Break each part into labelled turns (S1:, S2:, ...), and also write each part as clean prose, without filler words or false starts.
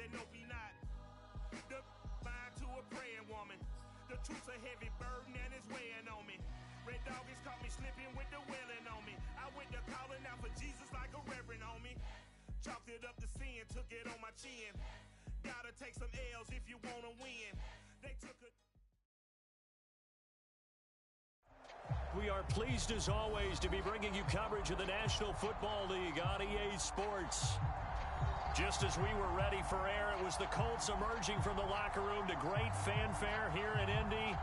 S1: say no be not. The mind to a praying woman. The truth's a heavy burden and it's weighing on me. Red doggies caught me slipping with the wailing on me. I went to calling out for Jesus like a reverend on me. Chalked it up to sin, took it on my chin. Gotta take some L's if you wanna win. They took a...
S2: We are pleased as always to be bringing you coverage of the National Football League on EA Sports. Just as we were ready for air, it was the Colts emerging from the locker room to great fanfare here in Indy.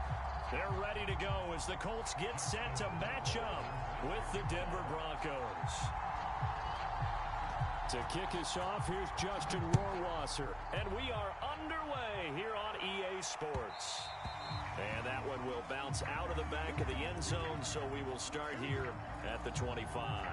S2: They're ready to go as the Colts get set to match up with the Denver Broncos. To kick us off, here's Justin Rohrwasser. And we are underway here on EA Sports. And that one will bounce out of the back of the end zone, so we will start here at the 25.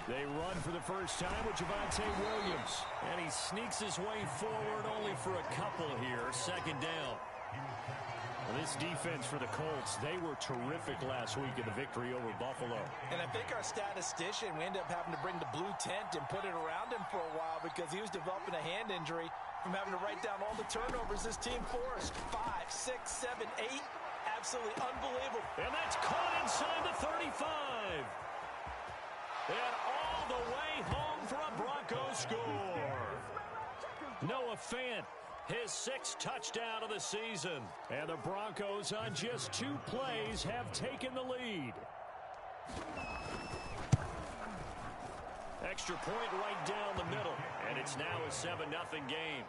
S2: They run for the first time with Javonte Williams. And he sneaks his way forward only for a couple here. Second down. Well, this defense for the Colts, they were terrific last week in the victory over Buffalo.
S3: And I think our statistician, we ended up having to bring the blue tent and put it around him for a while because he was developing a hand injury from having to write down all the turnovers this team forced. 5, 6, 7, 8. Absolutely unbelievable.
S2: And that's caught inside the 35. And all the way home for a Broncos score. Noah Fant, his 6th touchdown of the season. And the Broncos on just 2 plays have taken the lead. Extra point right down the middle. And it's now a 7-0 game.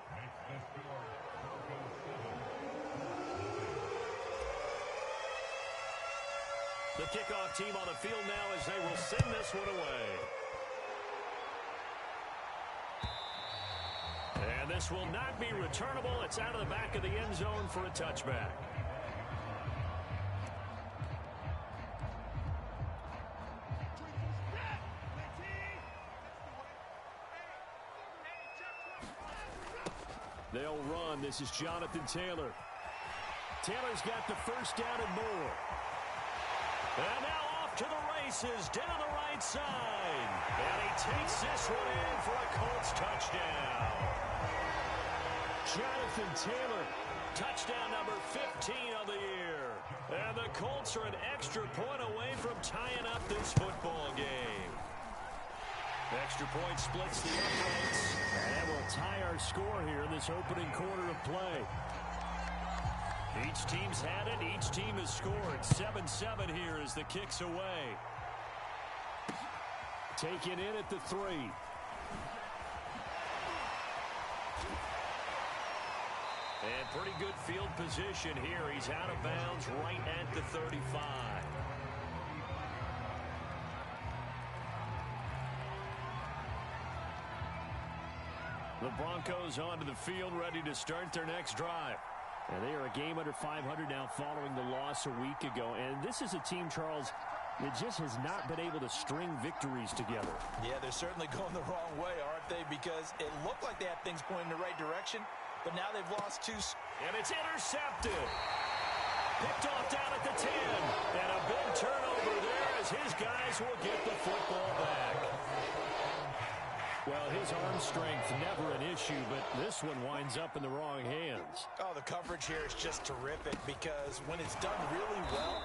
S2: The kickoff team on the field now as they will send this one away. And this will not be returnable. It's out of the back of the end zone for a touchback. They'll run. This is Jonathan Taylor. Taylor's got the first down and more. And now off to the races, down the right side. And he takes this one in for a Colts touchdown. Jonathan Taylor, touchdown number 15 of the year. And the Colts are an extra point away from tying up this football game. Extra point splits the uprights. And we'll tie our score here in this opening quarter of play. Each team's had it. Each team has scored. 7-7 here as the kick's away. Taken in at the 3. And pretty good field position here. He's out of bounds right at the 35. The Broncos onto the field, ready to start their next drive. And they are a game under 500 now following the loss a week ago. And this is a team, Charles, that just has not been able to string victories together. Yeah, they're certainly going the wrong way, aren't they? Because it looked like they had things pointing in the right direction, but now they've lost 2. And it's intercepted. Picked off down at the 10. And a big turnover there as his guys will get the football back. Well, his arm strength never an issue, but this one winds up in the wrong hands. Oh, the coverage here is just terrific because when it's done really well,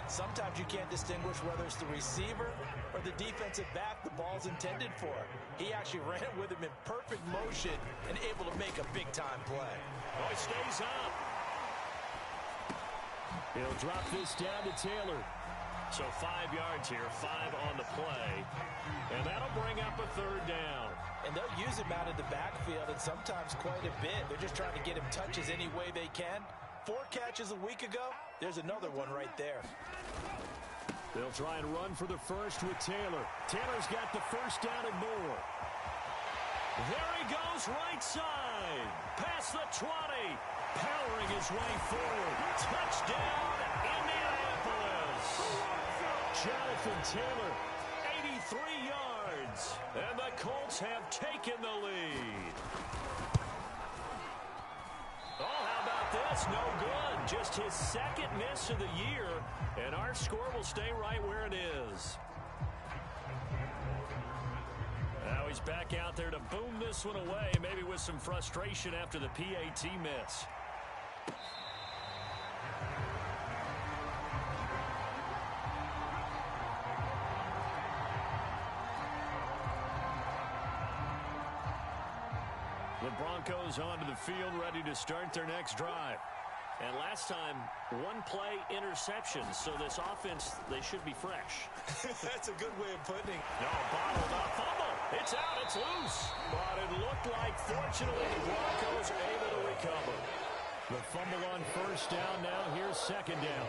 S2: sometimes you can't distinguish whether it's the receiver or the defensive back the ball's intended for. He actually ran with him in perfect motion and able to make a big-time play. Oh, he stays up. He'll drop this down to Taylor. So 5 yards here, 5 on the play. And that'll bring up a 3rd down. And they'll use him out of the backfield, and sometimes quite a bit. They're just trying to get him touches any way they can. 4 catches a week ago. There's another one right there. They'll try and run for the first with Taylor. Taylor's got the first down and more. There he goes right side. Past the 20. Powering his way forward. Touchdown, Indianapolis. Jonathan Taylor, 83 yards. And the Colts have taken the lead. Oh, how about this? toss, no good. Just his second miss of the year, and our score will stay right where it is. Now he's back out there to boom this one away, maybe with some frustration after the PAT miss. The Broncos onto the field, ready to start their next drive. And last time, one-play interception, so this offense, they should be fresh.
S3: That's a good way of putting it.
S2: No, bottled up, fumble. It's out, it's loose. But it looked like, fortunately, the Broncos are able to recover. The fumble on first down, now here's second down.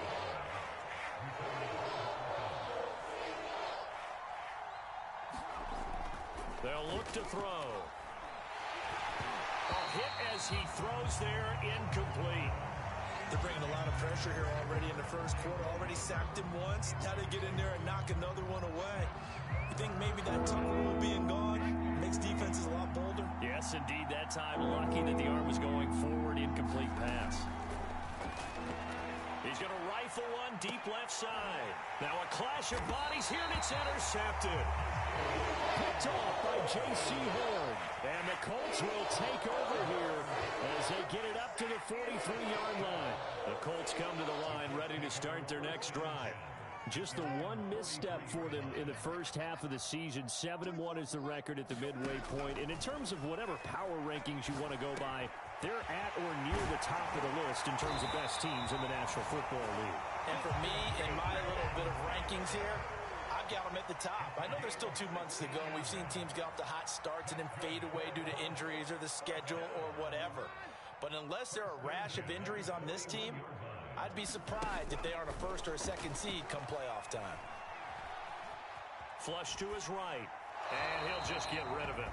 S2: They'll look to throw. A hit as he throws there, incomplete.
S3: They're bringing a lot of pressure here already in the first quarter. Already sacked him once. Now they get in there and knock another one away. You think maybe that tuck rule being gone makes defenses a lot bolder?
S2: Yes, indeed. That time, lucky that the arm was going forward, incomplete pass. He's going to rifle one deep left side. Now a clash of bodies here, and it's intercepted. Picked off by J.C. Horn. And the Colts will take over here as they get it up to the 43-yard line. The Colts come to the line ready to start their next drive. Just the one misstep for them in the first half of the season. 7-1 is the record at the midway point. And in terms of whatever power rankings you want to go by, they're at or near the top of the list in terms of best teams in the National Football League.
S3: And for me, in my little bit of rankings here, I've got them at the top. I know there's still 2 months to go, and we've seen teams get off to hot starts and then fade away due to injuries or the schedule or whatever. But unless there are a rash of injuries on this team, I'd be surprised if they aren't a first or a second seed come playoff time.
S2: Flush to his right, and he'll just get rid of it.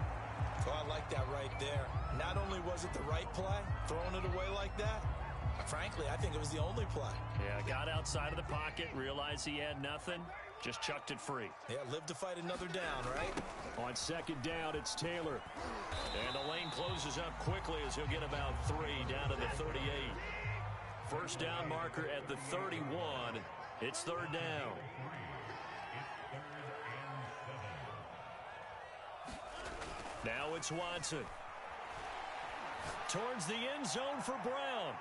S3: Oh, I like that right there. Not only was it the right play, throwing it away like that, frankly, I think it was the only play.
S2: Yeah, got outside of the pocket, realized he had nothing, just chucked it free.
S3: Yeah, live to fight another down, right?
S2: On second down, it's Taylor. And the lane closes up quickly as he'll get about 3 down to the 38. First down marker at the 31. It's third down. Now it's Watson. Towards the end zone for Brown.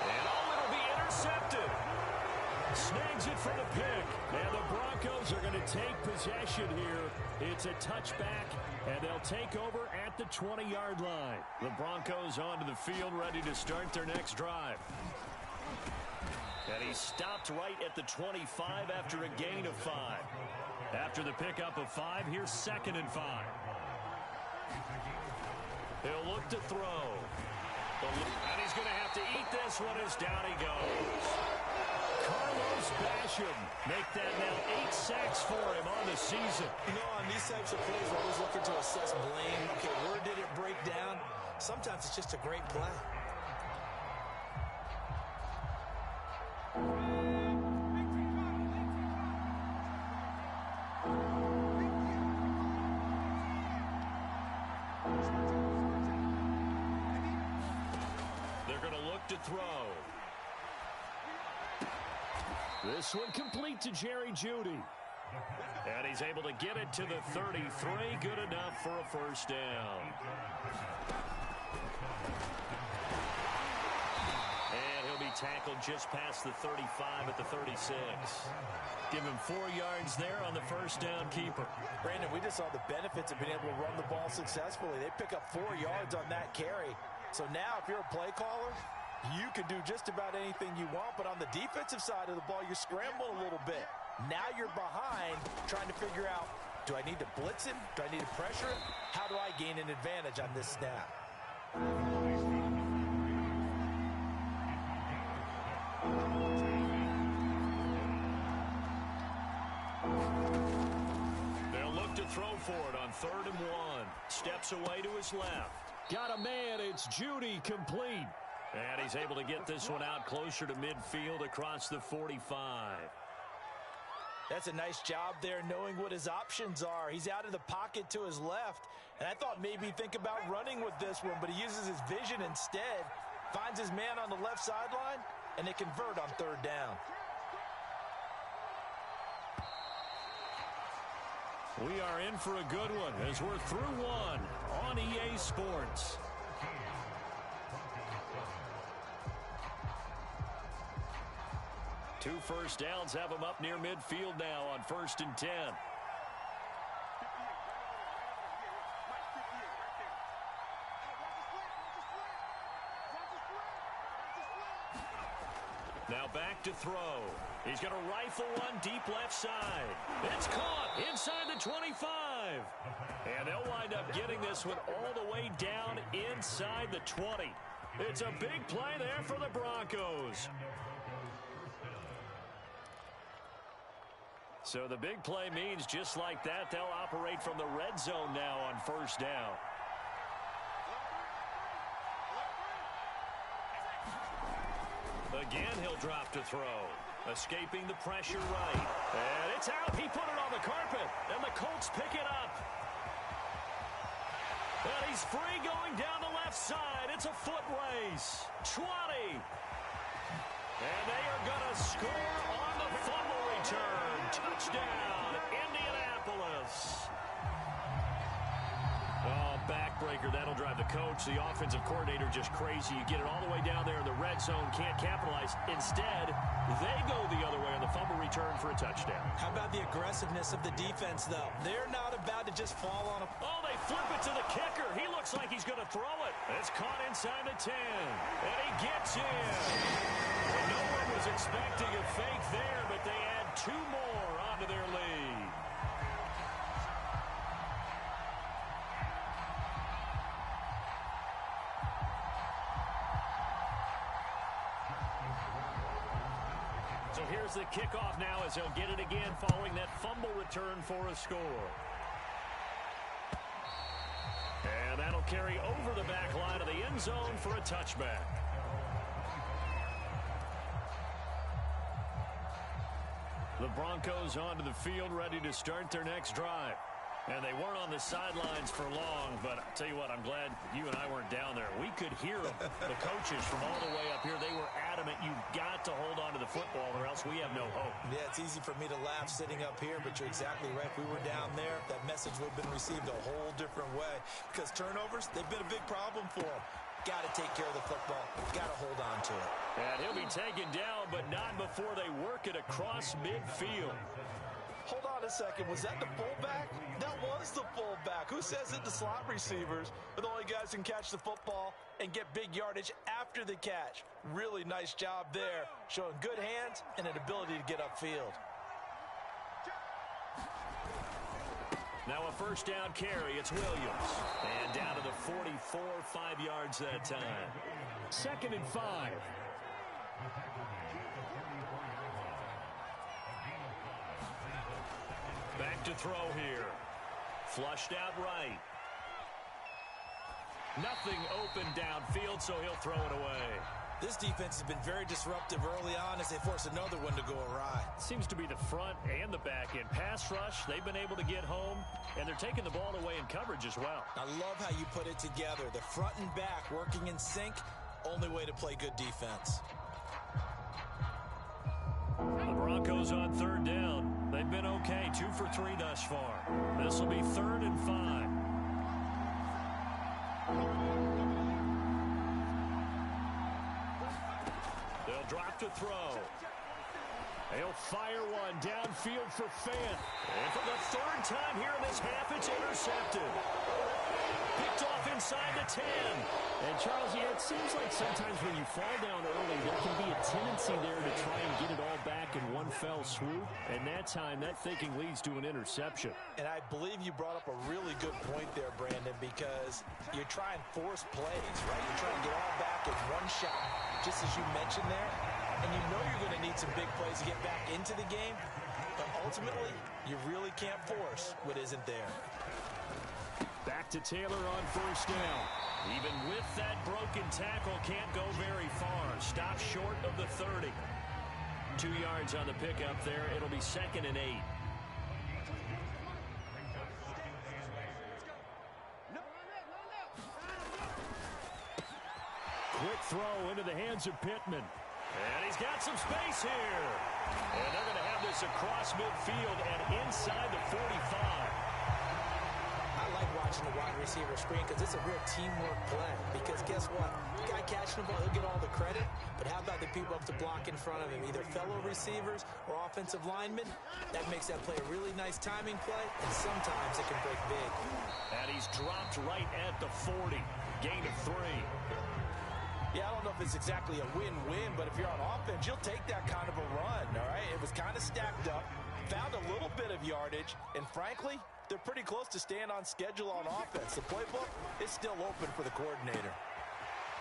S2: And it'll be intercepted. Snags it for the pick. And the Broncos are going to take possession here. It's a touchback, and they'll take over at the 20-yard line. The Broncos onto the field, ready to start their next drive. And he stopped right at the 25 after a gain of 5. After the pickup of 5, here's 2nd and 5. He'll look to throw. And he's going to have to eat this one as down he goes. Carlos Basham make that now 8 sacks for him on the season.
S3: You know, on these types of plays, we're always looking to assess blame. Okay, where did it break down? Sometimes it's just a great play.
S2: They're going to look to throw. This one complete to Jerry Jeudy. And he's able to get it to the 33. Good enough for a first down. And he'll be tackled just past the 35 at the 36. Give him 4 yards there on the first down keeper.
S3: Brandon, we just saw the benefits of being able to run the ball successfully. They pick up 4 yards on that carry. So now if you're a play caller, you can do just about anything you want, but on the defensive side of the ball, you're scrambling a little bit. Now you're behind, trying to figure out, do I need to blitz him? Do I need to pressure him? How do I gain an advantage on this snap?
S2: They'll look to throw for it on 3rd and 1. Steps away to his left. Got a man, it's Jeudy, complete. And he's able to get this one out closer to midfield across the 45.
S3: That's a nice job there, knowing what his options are. He's out of the pocket to his left, and I thought maybe think about running with this one, but he uses his vision instead. Finds his man on the left sideline, and they convert on third down.
S2: We are in for a good one as we're through one on EA Sports. Two first downs have them up near midfield now on 1st and 10. Now back to throw. He's going to rifle one deep left side. It's caught inside the 25. And they'll wind up getting this one all the way down inside the 20. It's a big play there for the Broncos. So the big play means just like that, they'll operate from the red zone now on 1st down. Again, he'll drop to throw. Escaping the pressure right. And it's out. He put it on the carpet. And the Colts pick it up. And he's free going down the left side. It's a foot race. 20. And they are going to score on the fumble return. Touchdown, Indianapolis. Oh, backbreaker. That'll drive the coach, the offensive coordinator, just crazy. You get it all the way down there in the red zone, can't capitalize. Instead, they go the other way on the fumble return for a touchdown.
S3: How about the aggressiveness of the defense, though? They're not about to just fall on a...
S2: Oh, they flip it to the kicker. He looks like he's going to throw it. It's caught inside the 10. And he gets in. No one was expecting a fake there, but they add 2 more onto their lead. So here's the kickoff now as he'll get it again following that fumble return for a score. And that'll carry over the back line of the end zone for a touchback. The Broncos onto the field ready to start their next drive. And they weren't on the sidelines for long, but I'll tell you what, I'm glad you and I weren't down there. We could hear them. The coaches from all the way up here, they were adamant. You've got to hold on to the football or else we have no hope.
S3: Yeah, it's easy for me to laugh sitting up here, but you're exactly right. If we were down there, that message would have been received a whole different way. Because turnovers, they've been a big problem for them. Got to take care of the football. Got to hold on to it.
S2: And he'll be taken down, but not before they work it across midfield.
S3: Hold on a second. Was that the fullback? That was the fullback. Who says that the slot receivers are the only guys who can catch the football and get big yardage after the catch? Really nice job there, showing good hands and an ability to get upfield.
S2: Now a first down carry. It's Williams. And down to the 44, 5 yards that time. 2nd and 5. Back to throw here. Flushed out right. Nothing open downfield, so he'll throw it away.
S3: This defense has been very disruptive early on as they force another one to go awry.
S2: Seems to be the front and the back end. Pass rush, they've been able to get home, and they're taking the ball away in coverage as well.
S3: I love how you put it together. The front and back working in sync, only way to play good defense.
S2: The Broncos on 3rd down. They've been okay, 2 for 3 thus far. This will be 3rd and 5. They'll drop to throw. He'll fire one downfield for Fant. And for the 3rd time here in this half, it's intercepted. Picked off inside the 10.
S4: And Charles, yeah, it seems like sometimes when you fall down early, there can be a tendency there to try and get it all back in one fell swoop. And that time, that thinking leads to an interception.
S3: And I believe you brought up a really good point there, Brandon, because you try and force plays, right? You try and get all back in one shot, just as you mentioned there. And you know you're going to need some big plays to get back into the game. But ultimately, you really can't force what isn't there.
S2: Back to Taylor on 1st down. Even with that broken tackle, can't go very far. Stop short of the 30. 2 yards on the pickup there. It'll be 2nd and 8. Quick throw into the hands of Pittman. And he's got some space here. And they're going to have this across midfield and inside the 45.
S3: I like watching the wide receiver screen because it's a real teamwork play. Because guess what? The guy catching the ball, he'll get all the credit. But how about the people up to block in front of him, either fellow receivers or offensive linemen? That makes that play a really nice timing play, and sometimes it can break big.
S2: And he's dropped right at the 40. Gain of 3.
S3: Yeah, I don't know if it's exactly a win-win, but if you're on offense, you'll take that kind of a run, all right? It was kind of stacked up, found a little bit of yardage, and frankly, they're pretty close to staying on schedule on offense. The playbook is still open for the coordinator.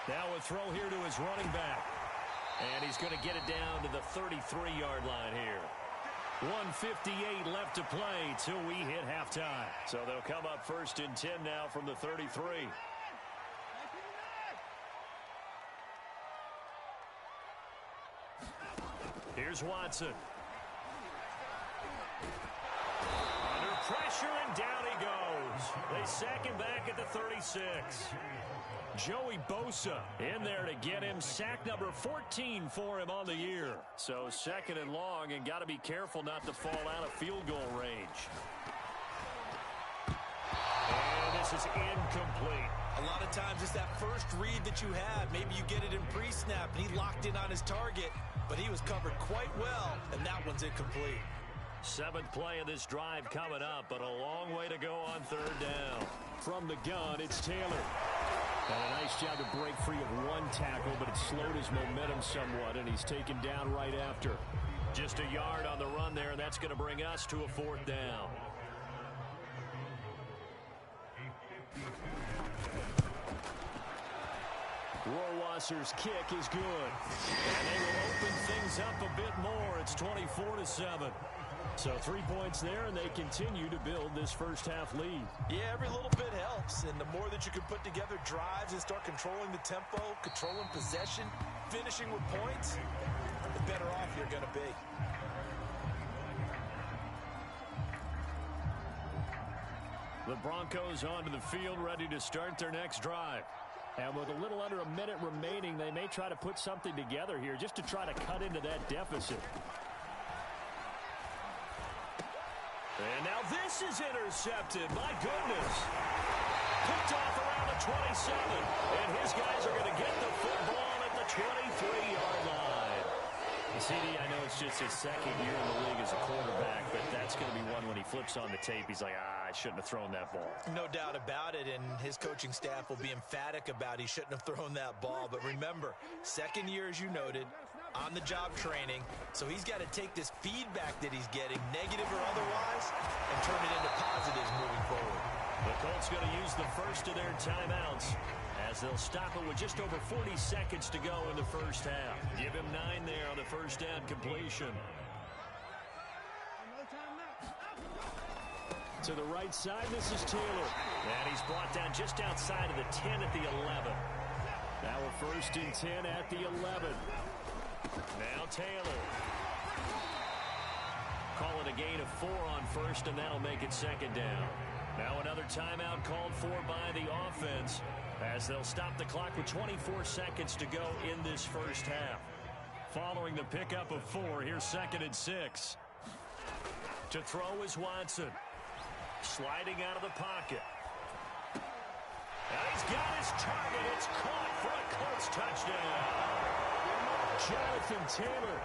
S2: Now a throw here to his running back. And he's going to get it down to the 33-yard line here. 1:58 left to play till we hit halftime. So they'll come up 1st and 10 now from the 33. Here's Watson. Under pressure, and down he goes. They sack him back at the 36. Joey Bosa in there to get him. Sack number 14 for him on the year. So 2nd and long, and got to be careful not to fall out of field goal range. And this is incomplete.
S3: A lot of times it's that first read that you have. Maybe you get it in pre-snap, and he locked in on his target, but he was covered quite well, and that one's incomplete.
S2: 7th play of this drive coming up, but a long way to go on 3rd down. From the gun, it's Taylor. And a nice job to break free of one tackle, but it slowed his momentum somewhat, and he's taken down right after. Just a yard on the run there, and that's going to bring us to a 4th down. Rohrwasser's kick is good. And they will open things up a bit more. It's 24-7. So 3 points there, and they continue to build this first half lead.
S3: Yeah, every little bit helps, and the more that you can put together drives and start controlling the tempo, controlling possession, finishing with points, the better off you're going to be.
S2: The Broncos onto the field, ready to start their next drive. And with a little under a minute remaining, they may try to put something together here just to try to cut into that deficit. And now this is intercepted. My goodness. Picked off around the 27. And his guys are going to get the football at the 23-yard line. CD, I know it's just his 2nd year in the league as a quarterback, but that's going to be one when he flips on the tape. He's like, I shouldn't have thrown that ball.
S3: No doubt about it, and his coaching staff will be emphatic about he shouldn't have thrown that ball. But remember, 2nd year, as you noted, on-the-job training, so he's got to take this feedback that he's getting, negative or otherwise, and turn it into positives moving forward.
S2: The Colts going to use the first of their timeouts as they'll stop it with just over 40 seconds to go in the first half. Give him 9 there on the first down completion. To the right side, this is Taylor. And he's brought down just outside of the 10 at the 11. Now we're 1st and 10 at the 11. Now Taylor. Call it a gain of 4 on 1st, and that'll make it 2nd down. Now another timeout called for by the offense as they'll stop the clock with 24 seconds to go in this first half. Following the pickup of 4, here's 2nd and 6. To throw is Watson. Sliding out of the pocket. And he's got his target. It's caught for a Colts touchdown. Jonathan Taylor,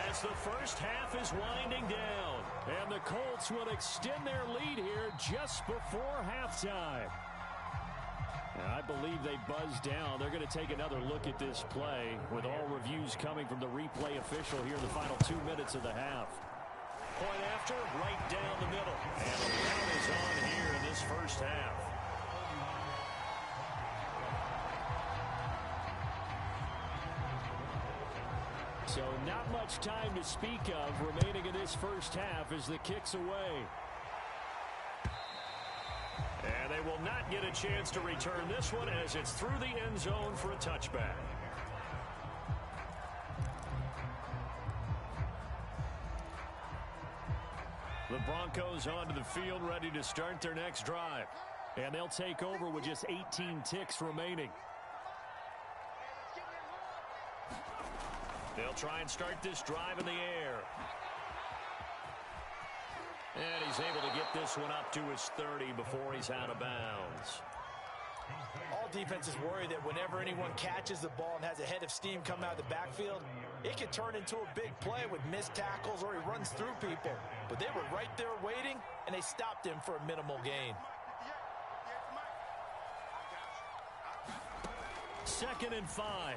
S2: as the first half is winding down. And the Colts will extend their lead here just before halftime. And I believe they buzzed down. They're going to take another look at this play with all reviews coming from the replay official here in the final 2 minutes of the half. Point after, right down the middle. And the count is on here in this first half. So not much time to speak of remaining in this first half as the kick's away. And they will not get a chance to return this one as it's through the end zone for a touchback. The Broncos onto the field, ready to start their next drive. And they'll take over with just 18 ticks remaining. They'll try and start this drive in the air. And he's able to get this one up to his 30 before he's out of bounds.
S3: All defenses worry that whenever anyone catches the ball and has a head of steam come out of the backfield, it can turn into a big play with missed tackles or he runs through people. But they were right there waiting, and they stopped him for a minimal gain.
S2: 2nd and 5.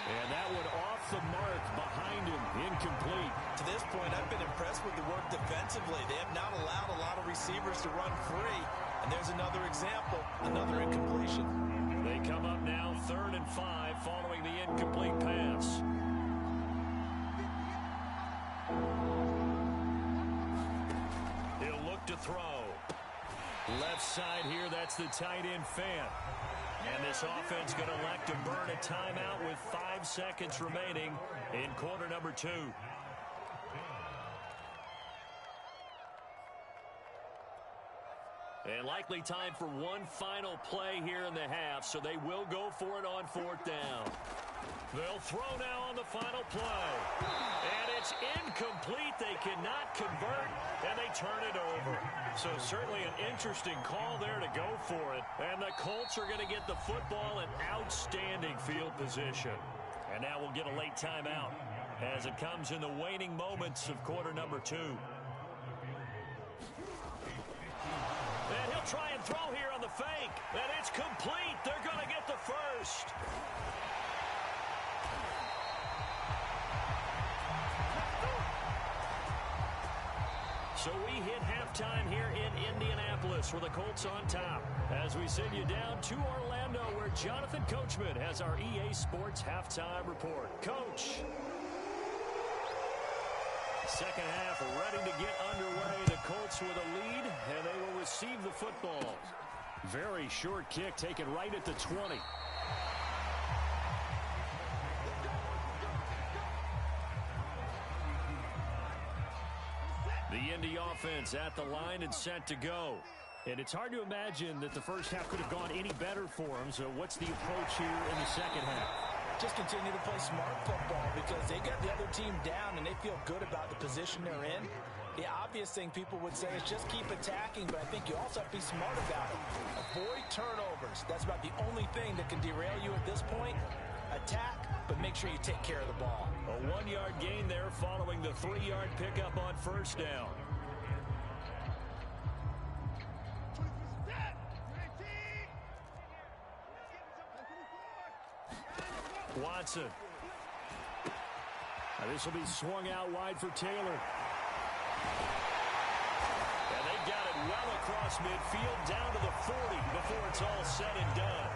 S2: And that one off the mark behind him, incomplete.
S3: To this point, I've been impressed with the work defensively. They have not allowed a lot of receivers to run free. And there's another example, another incompletion.
S2: They come up now 3rd and 5 following the incomplete pass. He'll look to throw. Left side here, that's the tight end Fant. And this offense going to elect to burn a timeout with 5 seconds remaining in quarter number 2. And likely time for one final play here in the half, so they will go for it on 4th down. They'll throw now on the final play. And it's incomplete. They cannot convert, and they turn it over. So certainly an interesting call there to go for it. And the Colts are going to get the football in outstanding field position. And now we'll get a late timeout as it comes in the waning moments of quarter number 2. And he'll try and throw here on the fake. And it's complete. They're going to get the first. So we hit halftime here in Indianapolis with the Colts on top. As we send you down to Orlando where Jonathan Coachman has our EA Sports halftime report. Coach. Second half ready to get underway. The Colts with a lead, and they will receive the football. Very short kick taken right at the 20. The Indy offense at the line and set to go. And it's hard to imagine that the first half could have gone any better for them. So what's the approach here in the second half?
S3: Just continue to play smart football because they got the other team down and they feel good about the position they're in. The obvious thing people would say is just keep attacking, but I think you also have to be smart about it. Avoid turnovers. That's about the only thing that can derail you at this point. Attack, but make sure you take care of the ball.
S2: A 1-yard gain there following the 3-yard pickup on 1st down. Watson. Now this will be swung out wide for Taylor. And they got it well across midfield down to the 40 before it's all said and done.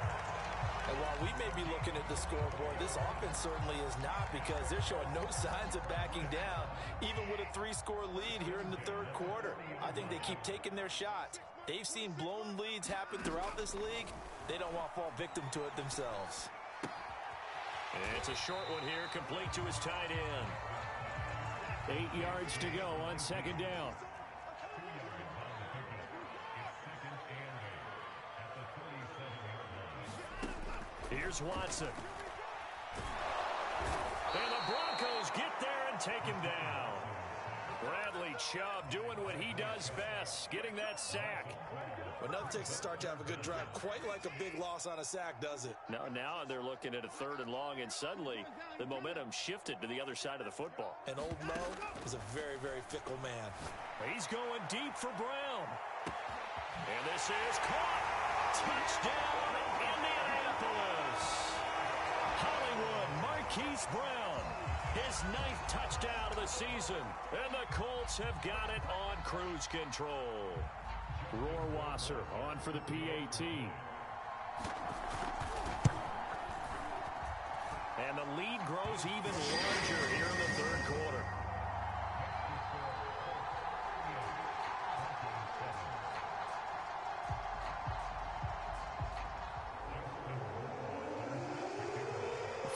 S3: And while we may be looking at the scoreboard, this offense certainly is not because they're showing no signs of backing down, even with a 3-score lead here in the 3rd quarter. I think they keep taking their shots. They've seen blown leads happen throughout this league. They don't want to fall victim to it themselves.
S2: And it's a short one here, complete to his tight end. 8 yards to go on 2nd down. Here's Watson. And the Broncos get there and take him down. Bradley Chubb doing what he does best, getting that sack.
S3: But nothing takes a start to have a good drive quite like a big loss on a sack, does it?
S2: Now they're looking at a 3rd and long, and suddenly the momentum shifted to the other side of the football.
S3: And old Mo is a very, very fickle man.
S2: He's going deep for Brown. And this is caught. Touchdown, Indianapolis. Hollywood Marquise Brown. His 9th touchdown of the season. And the Colts have got it on cruise control. Rohrwasser on for the PAT. And the lead grows even larger here in the 3rd quarter.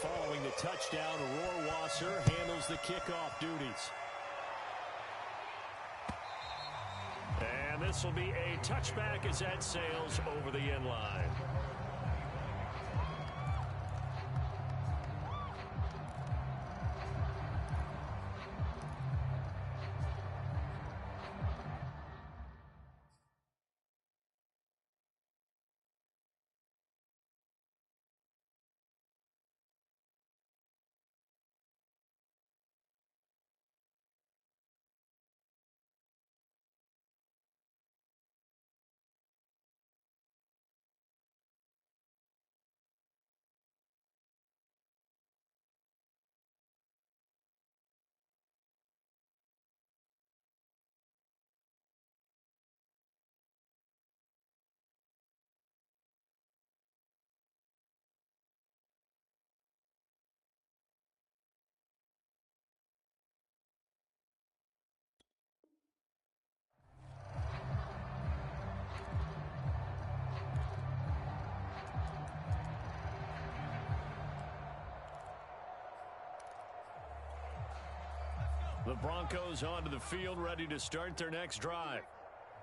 S2: Following the touchdown, Rohrwasser handles the kickoff duties. And this will be a touchback as that sails over the end line. The Broncos onto the field, ready to start their next drive.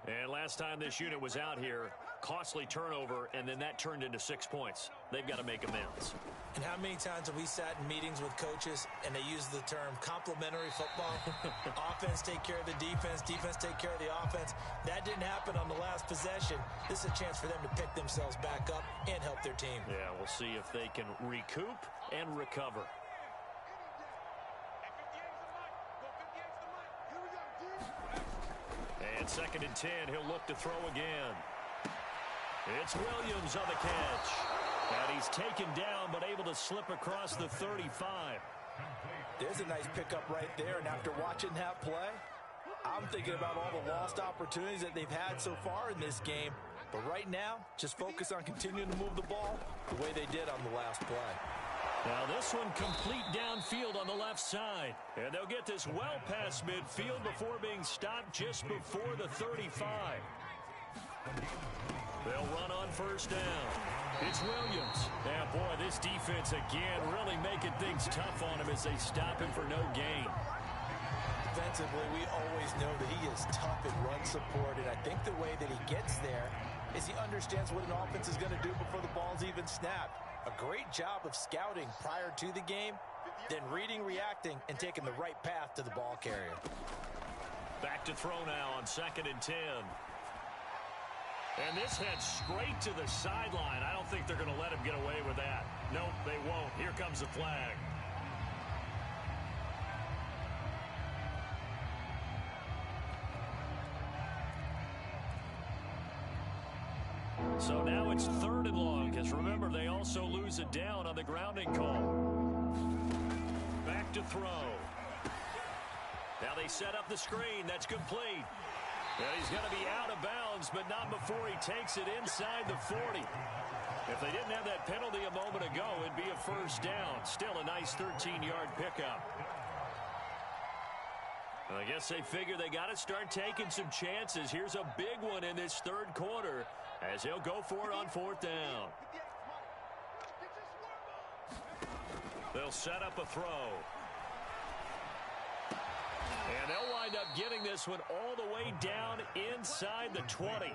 S2: And last time this unit was out here, costly turnover, and then that turned into 6 points. They've got to make amends.
S3: And how many times have we sat in meetings with coaches and they use the term complementary football? Offense take care of the defense, defense take care of the offense. That didn't happen on the last possession. This is a chance for them to pick themselves back up and help their team.
S2: Yeah, we'll see if they can recoup and recover. And 2nd and 10, he'll look to throw again. It's Williams on the catch. And he's taken down, but able to slip across the 35.
S3: There's a nice pickup right there, and after watching that play, I'm thinking about all the lost opportunities that they've had so far in this game. But right now, just focus on continuing to move the ball the way they did on the last play.
S2: Now this one complete downfield on the left side. And they'll get this well past midfield before being stopped just before the 35. They'll run on 1st down. It's Williams. Yeah, boy, this defense again really making things tough on him as they stop him for no gain.
S3: Defensively, we always know that he is tough in run support, and I think the way that he gets there is he understands what an offense is going to do before the ball's even snapped. A great job of scouting prior to the game, then reading, reacting, and taking the right path to the ball carrier.
S2: Back to throw now on 2nd and 10. And this heads straight to the sideline. I don't think they're going to let him get away with that. Nope, they won't. Here comes the flag. So now it's 3rd and long, because remember, they also lose it down on the grounding call. Back to throw. Now they set up the screen. That's complete. And he's going to be out of bounds, but not before he takes it inside the 40. If they didn't have that penalty a moment ago, it'd be a 1st down. Still a nice 13-yard pickup. I guess they figure they got to start taking some chances. Here's a big one in this 3rd quarter as he'll go for it on 4th down. They'll set up a throw. And they'll wind up getting this one all the way down inside the 20.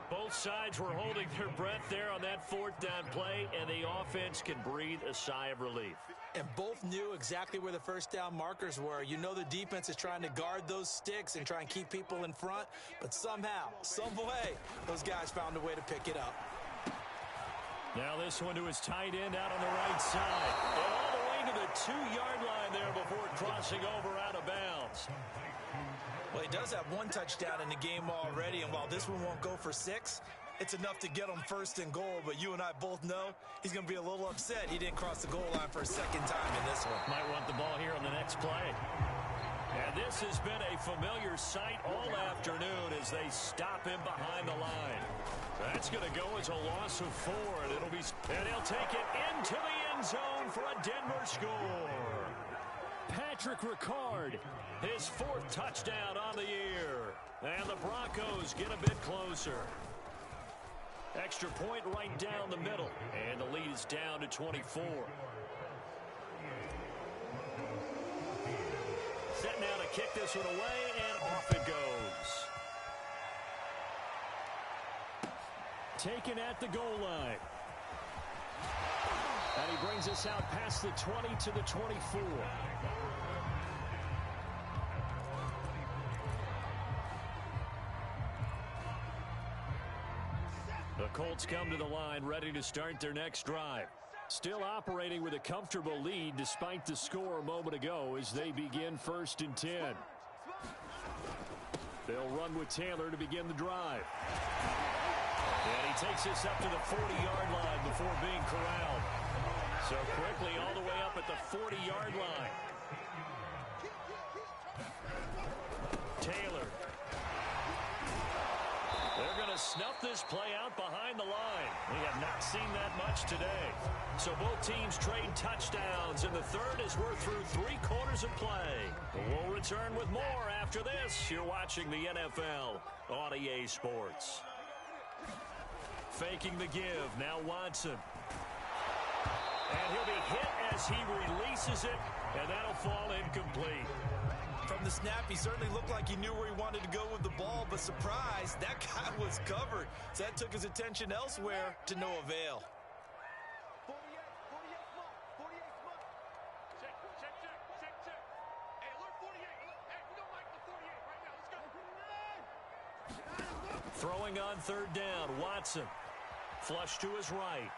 S2: Both sides were holding their breath there on that 4th down play, and the offense can breathe a sigh of relief.
S3: And both knew exactly where the 1st down markers were. You know the defense is trying to guard those sticks and try and keep people in front, but somehow, some way, those guys found a way to pick it up.
S2: Now this one to his tight end out on the right side. And all the way to the 2-yard line there before crossing over out of bounds.
S3: Well, he does have 1 touchdown in the game already, and while this one won't go for 6, it's enough to get him 1st and goal, but you and I both know he's going to be a little upset he didn't cross the goal line for a 2nd time in this one.
S2: Might want the ball here on the next play. And this has been a familiar sight all afternoon as they stop him behind the line. That's going to go as a loss of 4, and he'll take it into the end zone for a Denver score. Patrick Ricard, his 4th touchdown on the year. And the Broncos get a bit closer. Extra point right down the middle, and the lead is down to 24. Set now to kick this one away, and off it goes. Taken at the goal line. And he brings us out past the 20 to the 24. The Colts come to the line, ready to start their next drive. Still operating with a comfortable lead despite the score a moment ago as they begin 1st and 10. They'll run with Taylor to begin the drive. And he takes this up to the 40-yard line before being corralled. So quickly all the way up at the 40-yard line. Taylor. They're going to snuff this play out behind the line. We have not seen that much today. So both teams trade touchdowns, and the 3rd as we're through 3 quarters of play. We'll return with more after this. You're watching the NFL on EA Sports. Faking the give. Now Watson. And he'll be hit as he releases it, and that'll fall incomplete.
S3: From the snap, he certainly looked like he knew where he wanted to go with the ball, but surprise, that guy was covered. So that took his attention elsewhere to no avail.
S2: Throwing on third down, Watson. Flush to his right.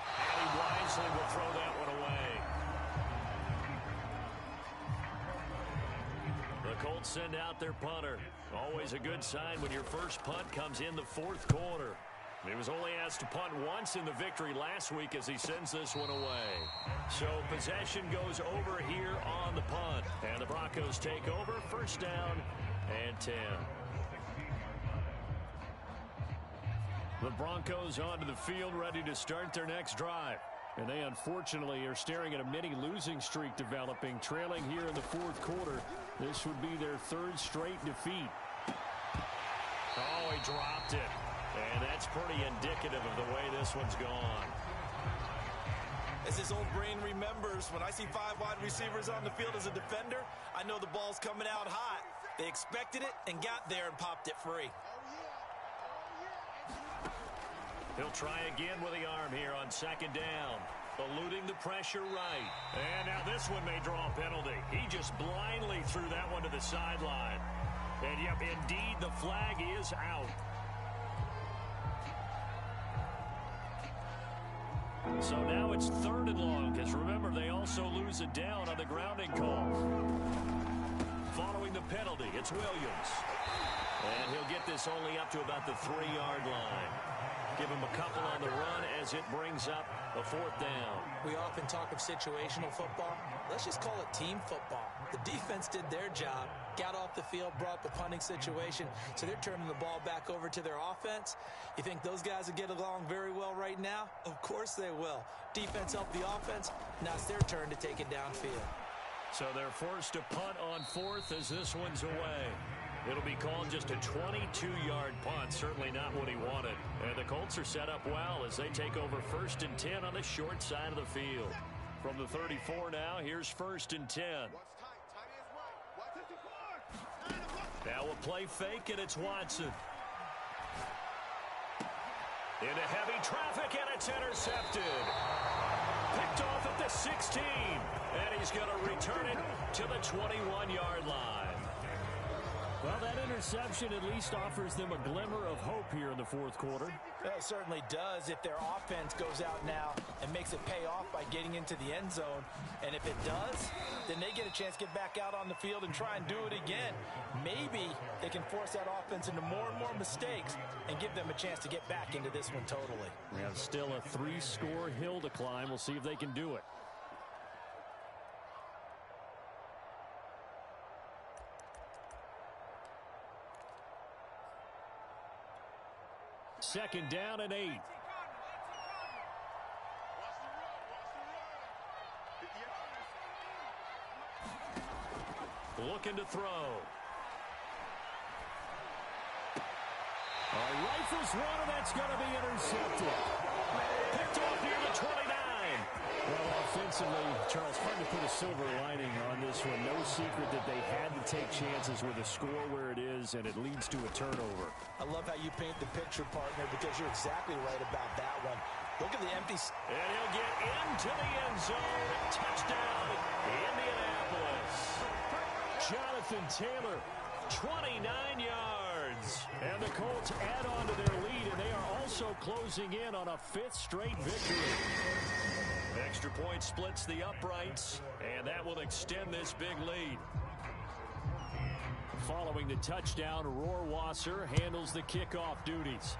S2: And he wisely will throw that one away. The Colts send out their punter. Always a good sign when your first punt comes in the fourth quarter. He was only asked to punt once in the victory last week as he sends this one away. So possession goes over here on the punt. And the Broncos take over, first down and 10. The Broncos onto the field, ready to start their next drive. And they unfortunately are staring at a mini losing streak developing, trailing here in the fourth quarter. This would be their third straight defeat. Oh, he dropped it. And that's pretty indicative of the way this one's gone.
S3: As his old brain remembers, when I see 5 wide receivers on the field as a defender, I know the ball's coming out hot. They expected it and got there and popped it free.
S2: He'll try again with the arm here on second down. Eluding the pressure right. And now this one may draw a penalty. He just blindly threw that one to the sideline. And yep, indeed, the flag is out. So now it's third and long, because remember, they also lose it down on the grounding call. Following the penalty, it's Williams. And he'll get this only up to about the 3-yard line. Give him a couple on the run as it brings up a fourth down.
S3: We often talk of situational football. Let's just call it team football. The defense did their job, got off the field, brought the punting situation, so they're turning the ball back over to their offense. You think those guys will get along very well right now? Of course they will. Defense helped the offense. Now it's their turn to take it downfield.
S2: So they're forced to punt on fourth as this one's away. It'll be called just a 22-yard punt, certainly not what he wanted. And the Colts are set up well as they take over first and 10 on the short side of the field. From the 34 now, here's first and 10. Now a play fake, and it's Watson. Into heavy traffic, and it's intercepted. Picked off at the 16, and he's going to return it to the 21-yard line.
S4: Well, that interception at least offers them a glimmer of hope here in the fourth quarter.
S3: Well, it certainly does if their offense goes out now and makes it pay off by getting into the end zone. And if it does, then they get a chance to get back out on the field and try and do it again. Maybe they can force that offense into more and more mistakes and give them a chance to get back into this one totally.
S4: We have still a 3-score hill to climb. We'll see if they can do it. Second down and 8.
S2: Looking to throw.
S4: Rifles one, and that's going to be intercepted.
S2: Picked off near the 29.
S4: Well, offensively, Charles, hard to put a silver lining on this one. No secret that they had to take chances with a score where it is, and it leads to a turnover.
S3: I love how you paint the picture, partner, because you're exactly right about that one. Look at the empty...
S2: And he'll get into the end zone. Touchdown, Indianapolis.
S4: Jonathan Taylor,
S2: 29 yards.
S4: And the Colts add on to their lead, and they are also closing in on a 5th straight victory.
S2: Extra point splits the uprights, and that will extend this big lead.
S4: Following the touchdown, Rohrwasser handles the kickoff duties.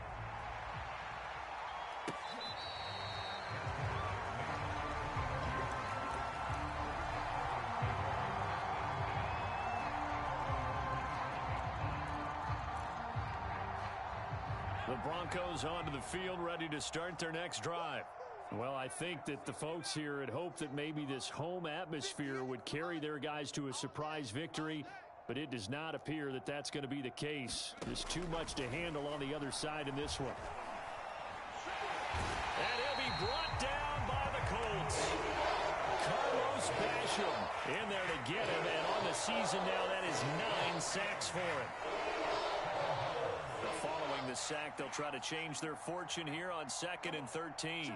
S2: The Broncos onto the field, ready to start their next drive.
S4: Well, I think that the folks here had hoped that maybe this home atmosphere would carry their guys to a surprise victory, but it does not appear that that's going to be the case. There's too much to handle on the other side in this one.
S2: And he'll be brought down by Basham in there to get him, and on the season now, that is 9 sacks for him. Following the sack, they'll try to change their fortune here on 2nd and 13.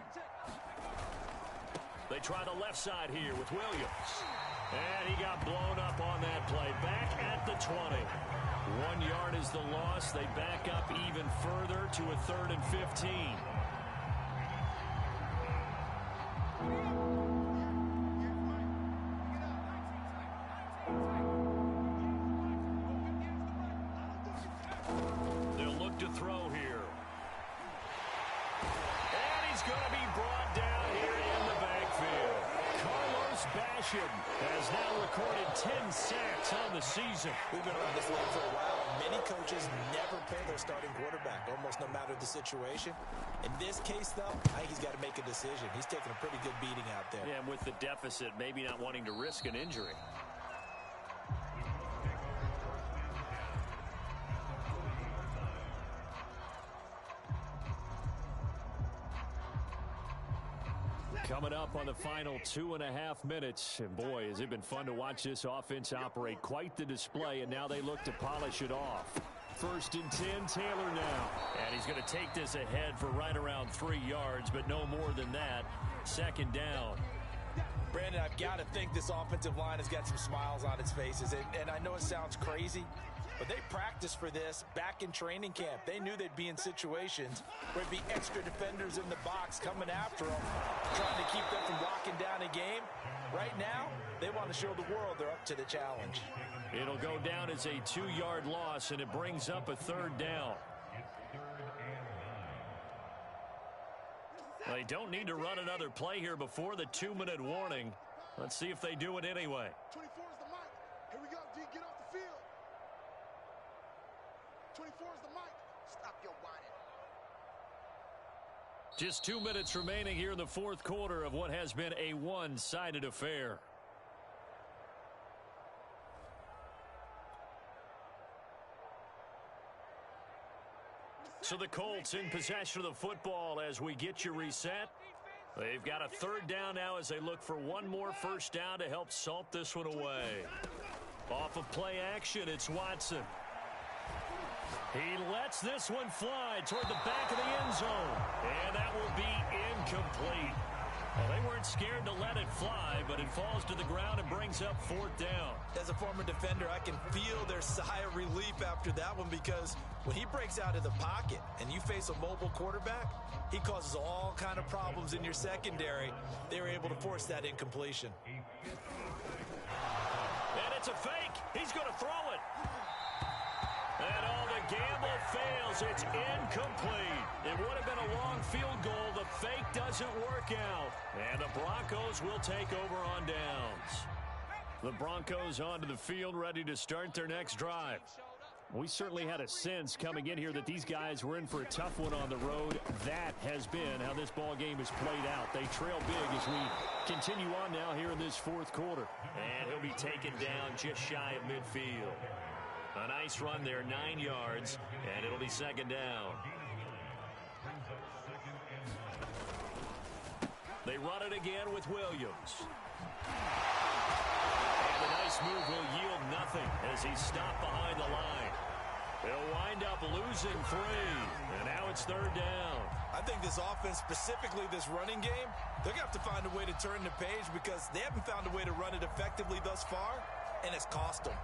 S2: They try the left side here with Williams. And he got blown up on that play. Back at the 20. 1 yard is the loss. They back up even further to a 3rd and 15. They'll look to throw here. And he's going to be brought down here in the backfield. Basham has now recorded 10 sacks on the season.
S3: We've been around this league for a while, and many coaches never play their starting quarterback, almost no matter the situation. In this case, though, I think he's got to make a decision. He's taking a pretty good beating out there.
S2: Yeah, and with the deficit, maybe not wanting to risk an injury. Coming up on the final 2.5 minutes. And boy, has it been fun to watch this offense operate. Quite the display, and now they look to polish it off. 1st and 10, Taylor now. And he's going to take this ahead for right around 3 yards, but no more than that. 2nd down.
S3: Brandon, I've got to think this offensive line has got some smiles on its faces. And I know it sounds crazy, but they practiced for this back in training camp. They knew they'd be in situations where there'd be extra defenders in the box coming after them, trying to keep them from locking down a game. Right now, they want to show the world they're up to the challenge.
S2: It'll go down as a 2-yard loss, and it brings up a 3rd down. They don't need to run another play here before the 2-minute warning. Let's see if they do it anyway.
S5: 24 is the mic. Here we go, D. Get off the field. 24 is the mic. Stop your whining.
S2: Just 2 minutes remaining here in the 4th quarter of what has been a one-sided affair. So the Colts in possession of the football as we get you reset. They've got a 3rd down now as they look for one more 1st down to help salt this one away. Off of play action, it's Watson. He lets this one fly toward the back of the end zone. And that will be incomplete. Well, they weren't scared to let it fly, but it falls to the ground and brings up 4th down.
S3: As a former defender, I can feel their sigh of relief after that one, because when he breaks out of the pocket and you face a mobile quarterback, he causes all kind of problems in your secondary. They were able to force that incompletion.
S2: And it's a fake. He's going to throw it. And all the gamble fails. It's incomplete. It would have been a long field goal. The fake doesn't work out. And the Broncos will take over on downs. The Broncos onto the field, ready to start their next drive. We certainly had a sense coming in here that these guys were in for a tough one on the road. That has been how this ball game has played out. They trail big as we continue on now here in this 4th quarter. And he'll be taken down just shy of midfield. A nice run there, 9 yards, and it'll be 2nd down. They run it again with Williams. And the nice move will yield nothing as he's stopped behind the line. They'll wind up losing 3, and now it's 3rd down.
S3: I think this offense, specifically this running game, they're going to have to find a way to turn the page, because they haven't found a way to run it effectively thus far, and it's cost them.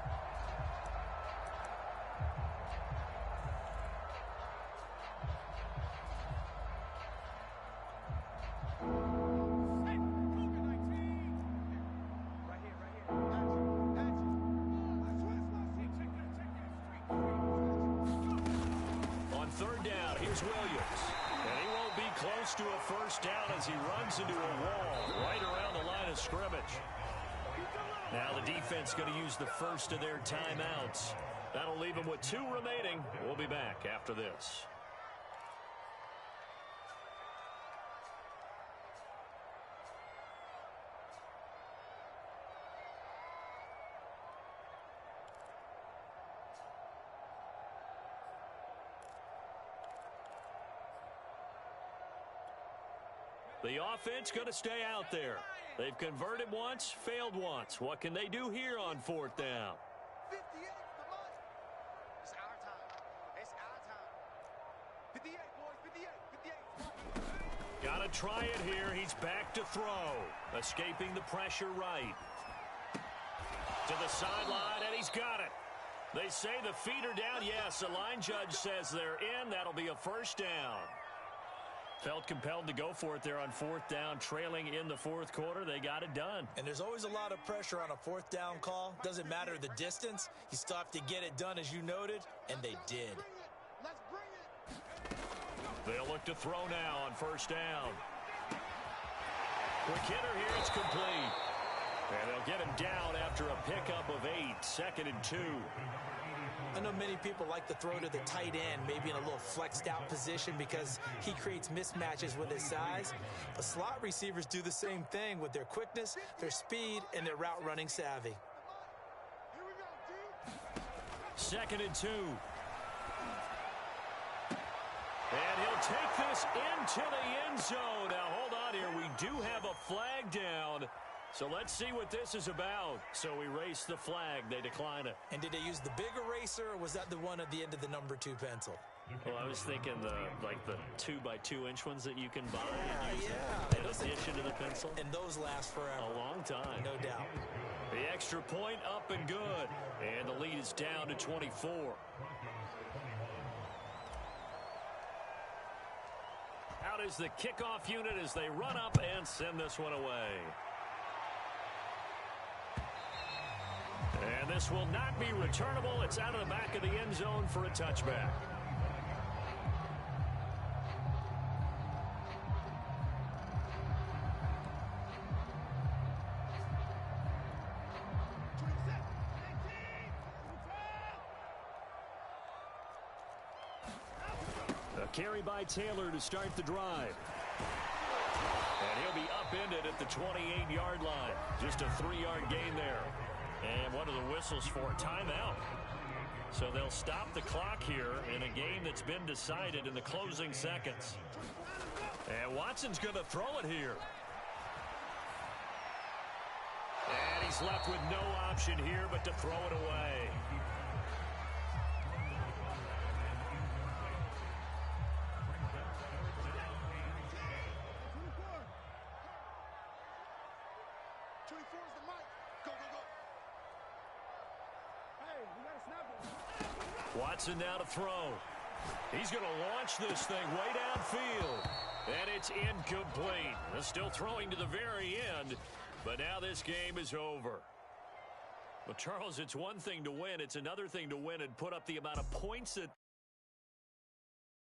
S2: To a 1st down as he runs into a wall right around the line of scrimmage. Now the defense going to use the first of their timeouts. That'll leave them with 2 remaining. We'll be back after this. The offense going to stay out there. They've converted once, failed once. What can they do here on 4th down?
S5: 58 for the money. It's our time. It's our time. 58, boys. 58.
S2: Got to try it here. He's back to throw. Escaping the pressure right. To the sideline, and he's got it. They say the feet are down. Yes, the line judge says they're in. That'll be a first down. Felt compelled to go for it there on 4th down, trailing in the 4th quarter. They got it done.
S3: And there's always a lot of pressure on a 4th down call. Doesn't matter the distance. You still have to get it done, as you noted, and they did.
S5: Let's bring it.
S2: They'll look to throw now on 1st down. Quick hitter here. It's complete. And they'll get him down after a pickup of 8, 2nd and 2.
S3: I know many people like to throw to the tight end, maybe in a little flexed out position because he creates mismatches with his size. But slot receivers do the same thing with their quickness, their speed, and their route running savvy.
S5: Here we go, D.
S2: 2nd and 2. And he'll take this into the end zone. Now, hold on here. We do have a flag down. So let's see what this is about. So erase the flag. They decline it.
S3: And did they use the big eraser, or was that the one at the end of the number 2 pencil?
S2: Well, I was thinking the 2x2-inch ones that you can buy
S3: Yeah.
S2: in addition to the pencil.
S3: And those last forever.
S2: A long time.
S3: No doubt.
S2: The extra point up and good. And the lead is down to 24. Out is the kickoff unit as they run up and send this one away. And this will not be returnable. It's out of the back of the end zone for a touchback. A carry by Taylor to start the drive. And he'll be upended at the 28-yard line. Just a 3-yard gain there. And one of the whistles for a timeout. So they'll stop the clock here in a game that's been decided in the closing seconds. And Watson's going to throw it here. And he's left with no option here but to throw it away. Watson now to throw. He's going to launch this thing way downfield. And it's incomplete. They're still throwing to the very end. But now this game is over. Well, Charles, it's one thing to win. It's another thing to win and put up the amount of points that